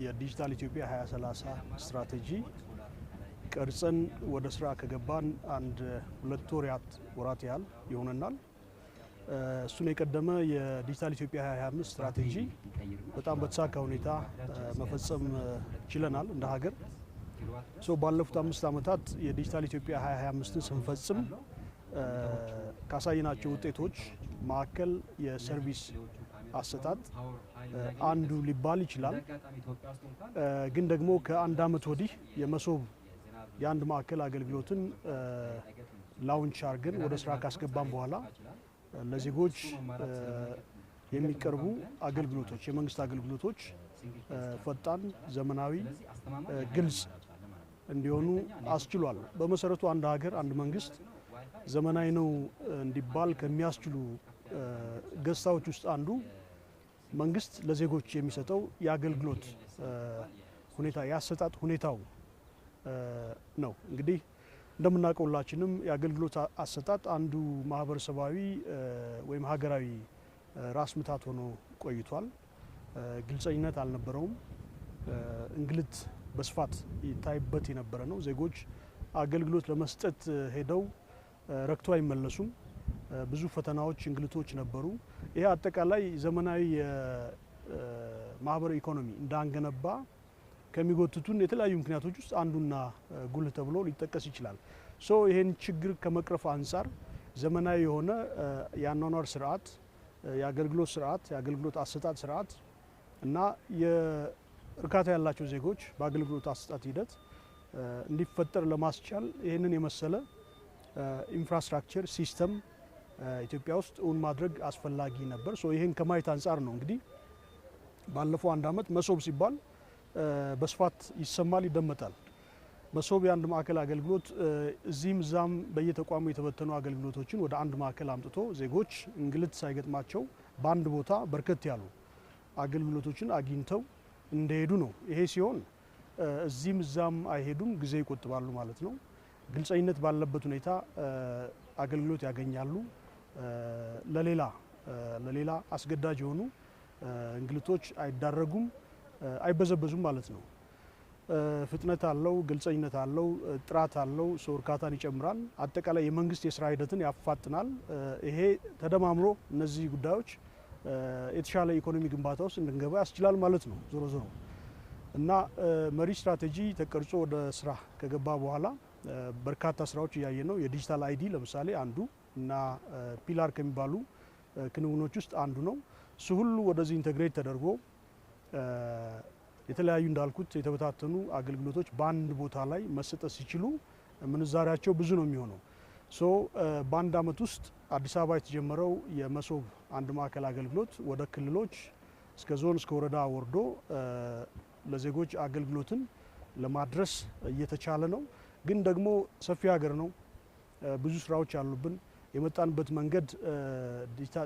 የዲጂታል ኢትዮጵያ 2030 ስትራቴጂ ቀርጸን ወደ ስራ ከገባን አንድ 2 ወራት ያህል ይሆነናል። እሱን የቀደመ የዲጂታል ኢትዮጵያ 2025 ስትራቴጂ በጣም በተሳካ ሁኔታ መፈጸም ችለናል እንደ ሀገር። ባለፉት 5 ዓመታት የዲጂታል ኢትዮጵያ 2025ን ስንፈጽም ካሳየናቸው ውጤቶች ማዕከል የሰርቪስ አሰጣጥ አንዱ ሊባል ይችላል። ግን ደግሞ ከአንድ ዓመት ወዲህ የመሶብ የአንድ ማዕከል አገልግሎትን ላውንች አድርገን ወደ ስራ ካስገባን በኋላ ለዜጎች የሚቀርቡ አገልግሎቶች የመንግስት አገልግሎቶች ፈጣን፣ ዘመናዊ፣ ግልጽ እንዲሆኑ አስችሏል። በመሰረቱ አንድ ሀገር አንድ መንግስት ዘመናዊ ነው እንዲባል ከሚያስችሉ ገጽታዎች ውስጥ አንዱ መንግስት ለዜጎች የሚሰጠው የአገልግሎት ሁኔታ ያሰጣጥ ሁኔታው ነው። እንግዲህ እንደምናውቀው ሁላችንም የአገልግሎት አሰጣጥ አንዱ ማህበረሰባዊ ወይም ሀገራዊ ራስ ምታት ሆኖ ቆይቷል። ግልጸኝነት አልነበረውም። እንግልት በስፋት ይታይበት የነበረ ነው። ዜጎች አገልግሎት ለመስጠት ሄደው ረክቶ አይመለሱም። ብዙ ፈተናዎች፣ እንግልቶች ነበሩ። ይሄ አጠቃላይ ዘመናዊ የማህበራዊ ኢኮኖሚ እንዳንገነባ ከሚጎትቱን የተለያዩ ምክንያቶች ውስጥ አንዱና ጉልህ ተብሎ ሊጠቀስ ይችላል። ይሄን ችግር ከመቅረፍ አንጻር ዘመናዊ የሆነ የአኗኗር ስርዓት፣ የአገልግሎት ስርዓት፣ የአገልግሎት አሰጣጥ ስርዓት እና የእርካታ ያላቸው ዜጎች በአገልግሎት አሰጣጥ ሂደት እንዲፈጠር ለማስቻል ይህንን የመሰለ ኢንፍራስትራክቸር ሲስተም ኢትዮጵያ ውስጥ እውን ማድረግ አስፈላጊ ነበር። ይህን ከማየት አንጻር ነው እንግዲህ ባለፈው አንድ ዓመት መሶብ ሲባል በስፋት ይሰማል፣ ይደመጣል። መሶብ የአንድ ማዕከል አገልግሎት እዚህም እዛም በየተቋሙ የተበተኑ አገልግሎቶችን ወደ አንድ ማዕከል አምጥቶ ዜጎች እንግልት ሳይገጥማቸው በአንድ ቦታ በርከት ያሉ አገልግሎቶችን አግኝተው እንደሄዱ ነው። ይሄ ሲሆን እዚህም እዛም አይሄዱም፣ ጊዜ ይቆጥባሉ ማለት ነው። ግልጸኝነት ባለበት ሁኔታ አገልግሎት ያገኛሉ። ለሌላ አስገዳጅ የሆኑ እንግልቶች አይዳረጉም፣ አይበዘበዙም ማለት ነው። ፍጥነት አለው፣ ግልጸኝነት አለው፣ ጥራት አለው፣ እርካታን ይጨምራል። አጠቃላይ የመንግስት የስራ ሂደትን ያፋጥናል። ይሄ ተደማምሮ እነዚህ ጉዳዮች የተሻለ ኢኮኖሚ ግንባታ ውስጥ እንድንገባ ያስችላል ማለት ነው ዞሮ እና መሪ ስትራቴጂ ተቀርጾ ወደ ስራ ከገባ በኋላ በርካታ ስራዎች እያየን ነው። የዲጂታል አይዲ ለምሳሌ አንዱ እና ፒላር ከሚባሉ ክንውኖች ውስጥ አንዱ ነው። እሱ ሁሉ ወደዚህ ኢንተግሬት ተደርጎ የተለያዩ እንዳልኩት የተበታተኑ አገልግሎቶች በአንድ ቦታ ላይ መሰጠት ሲችሉ ምንዛሪያቸው ብዙ ነው የሚሆነው። በአንድ ዓመት ውስጥ አዲስ አበባ የተጀመረው የመሶብ አንድ ማዕከል አገልግሎት ወደ ክልሎች እስከ ዞን እስከ ወረዳ ወርዶ ለዜጎች አገልግሎትን ለማድረስ እየተቻለ ነው። ግን ደግሞ ሰፊ ሀገር ነው፣ ብዙ ስራዎች ያሉብን። የመጣንበት መንገድ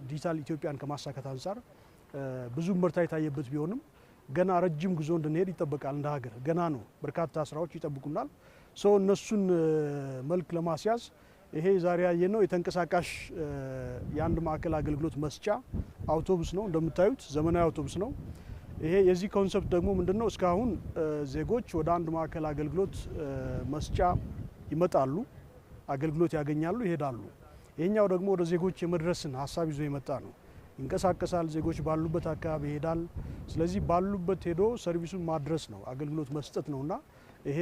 ዲጂታል ኢትዮጵያን ከማሳካት አንጻር ብዙ ምርታ የታየበት ቢሆንም ገና ረጅም ጉዞ እንድንሄድ ይጠበቃል። እንደ ሀገር ገና ነው፣ በርካታ ስራዎች ይጠብቁናል። እነሱን መልክ ለማስያዝ ይሄ ዛሬ ያየነው የተንቀሳቃሽ የአንድ ማዕከል አገልግሎት መስጫ አውቶቡስ ነው። እንደምታዩት ዘመናዊ አውቶቡስ ነው። ይሄ የዚህ ኮንሰፕት ደግሞ ምንድነው? እስካሁን ዜጎች ወደ አንድ ማዕከል አገልግሎት መስጫ ይመጣሉ፣ አገልግሎት ያገኛሉ፣ ይሄዳሉ። ይሄኛው ደግሞ ወደ ዜጎች የመድረስን ሀሳብ ይዞ የመጣ ነው። ይንቀሳቀሳል፣ ዜጎች ባሉበት አካባቢ ይሄዳል። ስለዚህ ባሉበት ሄዶ ሰርቪሱን ማድረስ ነው፣ አገልግሎት መስጠት ነውና ይሄ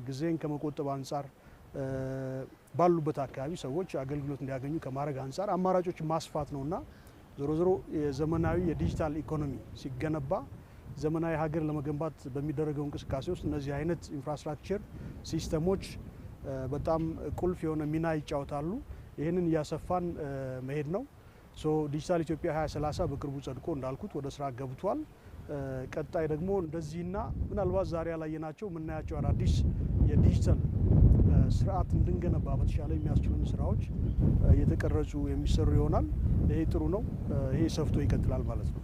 ጊዜን ከመቆጠብ አንጻር ባሉበት አካባቢ ሰዎች አገልግሎት እንዲያገኙ ከማድረግ አንጻር አማራጮችን ማስፋት ነውና ዞሮ የዘመናዊ የዲጂታል ኢኮኖሚ ሲገነባ ዘመናዊ ሀገር ለመገንባት በሚደረገው እንቅስቃሴ ውስጥ እነዚህ አይነት ኢንፍራስትራክቸር ሲስተሞች በጣም ቁልፍ የሆነ ሚና ይጫወታሉ። ይህንን እያሰፋን መሄድ ነው። ዲጂታል ኢትዮጵያ 2030 በቅርቡ ጸድቆ እንዳልኩት ወደ ስራ ገብቷል። ቀጣይ ደግሞ እንደዚህና ምናልባት ዛሬ ያላየናቸው የምናያቸው አዳዲስ የዲጂታል ስርዓት እንድንገነባ በተሻለ የሚያስችሉን ስራዎች እየተቀረጹ የሚሰሩ ይሆናል። ይሄ ጥሩ ነው። ይሄ ሰፍቶ ይቀጥላል ማለት ነው።